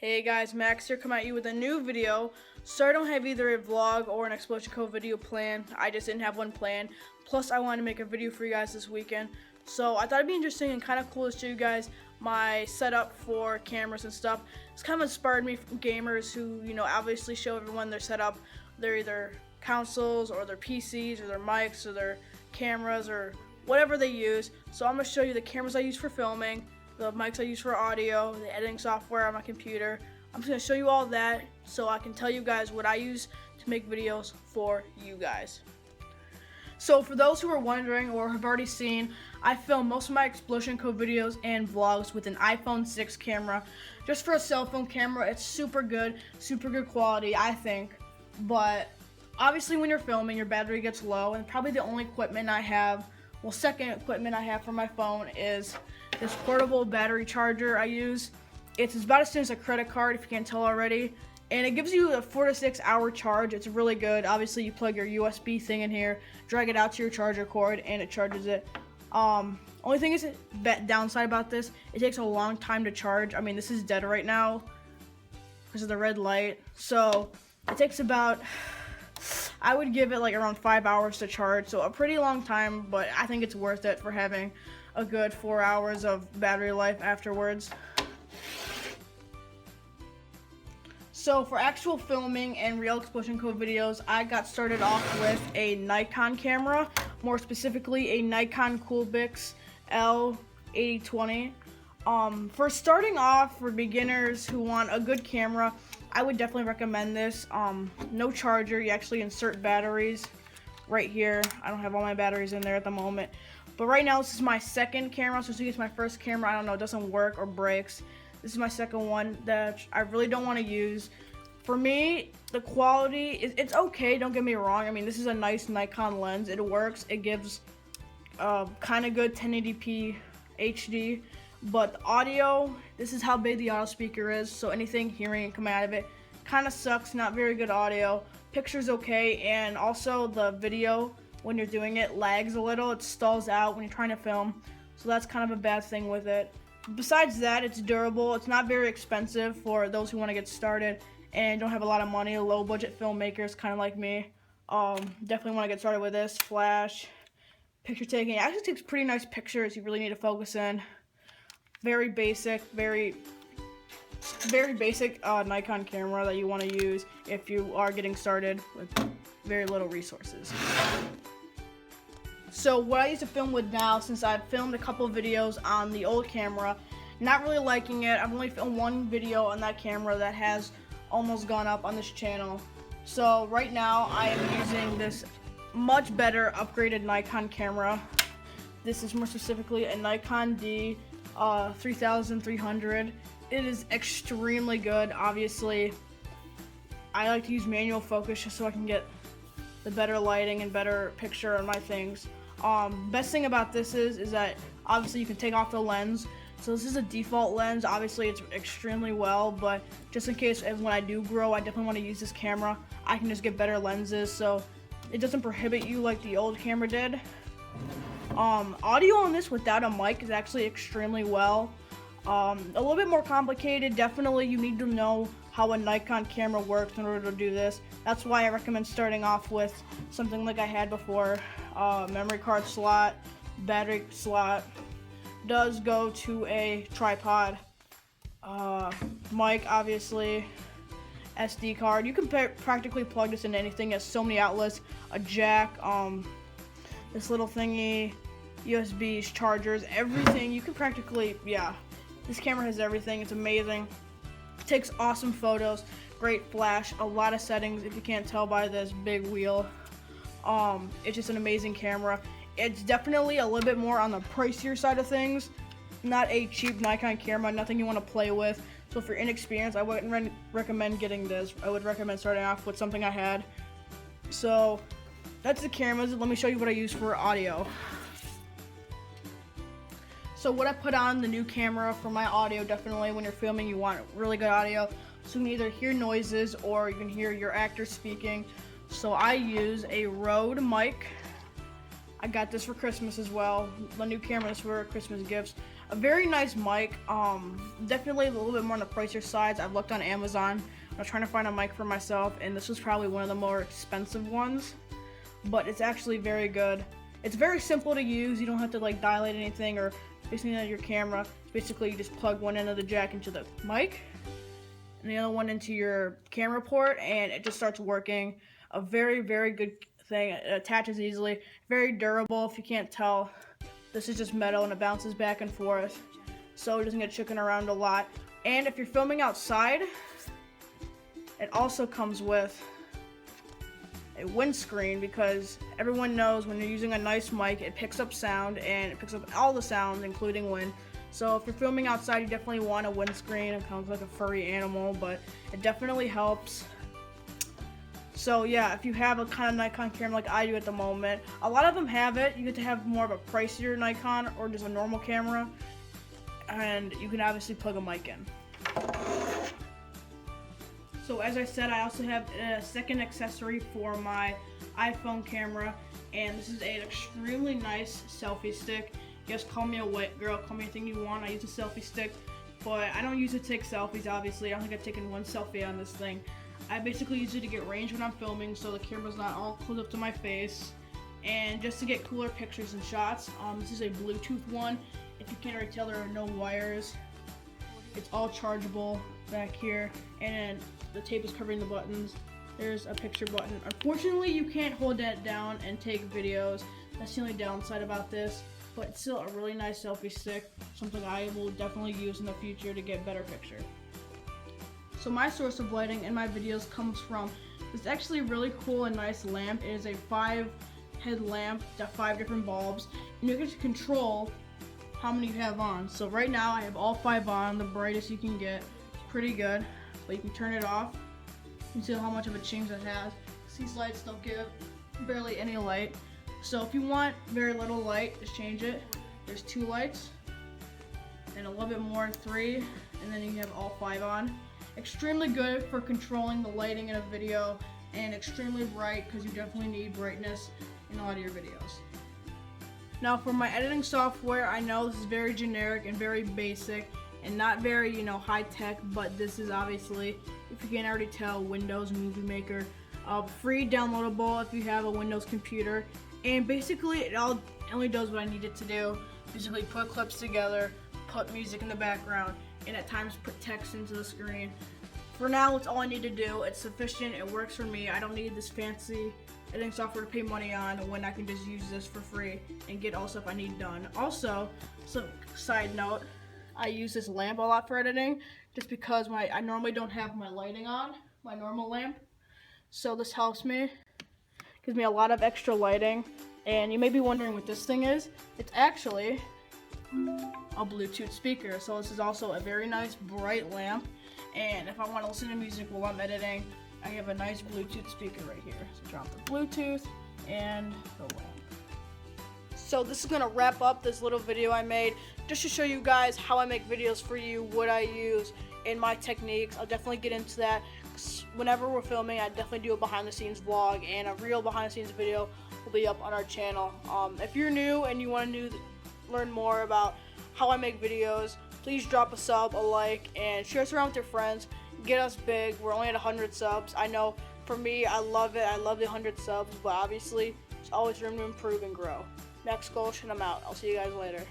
Hey guys, Max here coming at you with a new video. So I don't have either a vlog or an Explosion Cove video planned. I just didn't have one planned. Plus I wanted to make a video for you guys this weekend. So I thought it'd be interesting and kind of cool to show you guys my setup for cameras and stuff. It's kind of inspired me from gamers who, obviously show everyone their setup. They're either consoles or their PCs or their mics or their cameras or whatever they use. So I'm going to show you the cameras I use for filming, the mics I use for audio, the editing software on my computer. I'm just going to show you all that so I can tell you guys what I use to make videos for you guys. So for those who are wondering or have already seen, I film most of my Explosion Cove videos and vlogs with an iPhone 6 camera. Just for a cell phone camera, it's super good quality, I think. But obviously when you're filming, your battery gets low, and probably the only equipment I have, second equipment I have for my phone is this portable battery charger I use. It's about as soon as a credit card, if you can't tell already, and it gives you a 4 to 6 hour charge. It's really good. Obviously you plug your USB thing in here, drag it out to your charger cord, and it charges it. Only thing is, downside about this, it takes a long time to charge. I mean, this is dead right now because of the red light, so it takes about, I would give it like around 5 hours to charge, so a pretty long time, but I think it's worth it for having a good 4 hours of battery life afterwards. So for actual filming and real Explosion Cove videos, I got started off with a Nikon camera, more specifically a Nikon Coolpix L8020. For starting off, for beginners who want a good camera, I would definitely recommend this. No charger, you actually insert batteries right here. I don't have all my batteries in there at the moment, but right now this is my second camera, so it's my first camera, I don't know, it doesn't work or breaks. This is my second one that I really don't want to use. For me, the quality, it's okay, don't get me wrong. I mean, this is a nice Nikon lens, it works, it gives kind of good 1080p HD, but the audio, this is how big the audio speaker is, so anything hearing and coming out of it kind of sucks, not very good audio. Picture's okay, and also the video, when you're doing it, lags a little, it stalls out when you're trying to film, so that's kind of a bad thing with it. Besides that, it's durable, it's not very expensive for those who want to get started and don't have a lot of money, low budget filmmakers kind of like me. Definitely want to get started with this. Flash, picture taking, it actually takes pretty nice pictures, you really need to focus in. Very basic, very basic Nikon camera that you want to use if you are getting started with very little resources. So what I use to film with now, since I've filmed a couple videos on the old camera, not really liking it. I've only filmed one video on that camera that has almost gone up on this channel. So right now I am using this much better upgraded Nikon camera. This is more specifically a Nikon D 3300. It is extremely good. Obviously, I like to use manual focus just so I can get the better lighting and better picture on my things. Best thing about this is that obviously you can take off the lens. So this is a default lens. Obviously it's extremely well, but just in case when I do grow, I definitely want to use this camera, I can just get better lenses, so it doesn't prohibit you like the old camera did. Audio on this without a mic is actually extremely well. A little bit more complicated. Definitely you need to know how a Nikon camera works in order to do this. That's why I recommend starting off with something like I had before. Memory card slot, battery slot, does go to a tripod, mic obviously, SD card. You can practically plug this into anything. It has so many outlets, a jack, this little thingy, USBs, chargers, everything. You can practically, yeah, this camera has everything. It's amazing. It takes awesome photos, great flash, a lot of settings if you can't tell by this big wheel. It's just an amazing camera. It's definitely a little bit more on the pricier side of things. Not a cheap Nikon camera, nothing you want to play with. So if you're inexperienced, I wouldn't recommend getting this. I would recommend starting off with something I had. So that's the cameras. Let me show you what I use for audio. So what I put on the new camera for my audio, definitely when you're filming, you want really good audio. So you can either hear noises or you can hear your actor speaking. So I use a Rode mic. I got this for Christmas as well. The new camera is for Christmas gifts. a very nice mic. Definitely a little bit more on the pricier sides. I've looked on Amazon. I was trying to find a mic for myself, and this was probably one of the more expensive ones, but it's actually very good. It's very simple to use. You don't have to like dilate anything or basically on your camera. Basically, you just plug one end of the jack into the mic and the other one into your camera port, and it just starts working. A very, very good thing. It attaches easily. Very durable. If you can't tell, this is just metal and it bounces back and forth, so it doesn't get shaken around a lot. And if you're filming outside, it also comes with a windscreen, because everyone knows when you're using a nice mic, it picks up sound, and it picks up all the sounds, including wind. So if you're filming outside, you definitely want a windscreen. It comes like a furry animal, but it definitely helps. So yeah, if you have a kind of Nikon camera like I do at the moment, a lot of them have it. You get to have more of a pricier Nikon or just a normal camera, and you can obviously plug a mic in. So as I said, I also have a second accessory for my iPhone camera, and this is an extremely nice selfie stick. Just call me a white girl, call me anything you want. I use a selfie stick, but I don't use it to take selfies, obviously. I don't think I've taken one selfie on this thing. I basically use it to get range when I'm filming, so the camera's not all close up to my face, and just to get cooler pictures and shots. This is a Bluetooth one. If you can't already tell, there are no wires. It's all chargeable back here, and the tape is covering the buttons. There's a picture button. Unfortunately, you can't hold that down and take videos. That's the only downside about this, but it's still a really nice selfie stick, something I will definitely use in the future to get better picture. So my source of lighting in my videos comes from this actually really cool and nice lamp. It is a 5-head lamp, 5 different bulbs, and you get to control how many you have on. So right now I have all 5 on, the brightest you can get. It's pretty good, but you can turn it off. You can see how much of a change it has. These lights don't give barely any light. So if you want very little light, just change it. There's 2 lights, and a little bit more, 3, and then you have all 5 on. Extremely good for controlling the lighting in a video, and extremely bright because you definitely need brightness in a lot of your videos. Now for my editing software, I know this is very generic and very basic and not very, high tech, but this is obviously, if you can't already tell, Windows Movie Maker. Free downloadable if you have a Windows computer, and basically it only does what I need it to do. Basically put clips together, put music in the background, and at times put text into the screen. For now, it's all I need to do. It's sufficient, it works for me. I don't need this fancy editing software to pay money on when I can just use this for free and get all stuff I need done. Also, some side note, I use this lamp a lot for editing just because I normally don't have my lighting on, my normal lamp. So this helps me, gives me a lot of extra lighting. And you may be wondering what this thing is. It's actually a Bluetooth speaker. So this is also a very nice bright lamp, and if I want to listen to music while I'm editing, I have a nice Bluetooth speaker right here. So drop the Bluetooth and the lamp. So this is going to wrap up this little video I made just to show you guys how I make videos for you, what I use, and my techniques. I'll definitely get into that. Whenever we're filming, I definitely do a behind the scenes vlog, and a real behind the scenes video will be up on our channel. If you're new and you want to learn more about how I make videos, please drop a sub, a like, and share us around with your friends. Get us big. We're only at 100 subs. I know for me, I love it. I love the 100 subs, but obviously there's always room to improve and grow. Max Gulch, and I'm out. I'll see you guys later.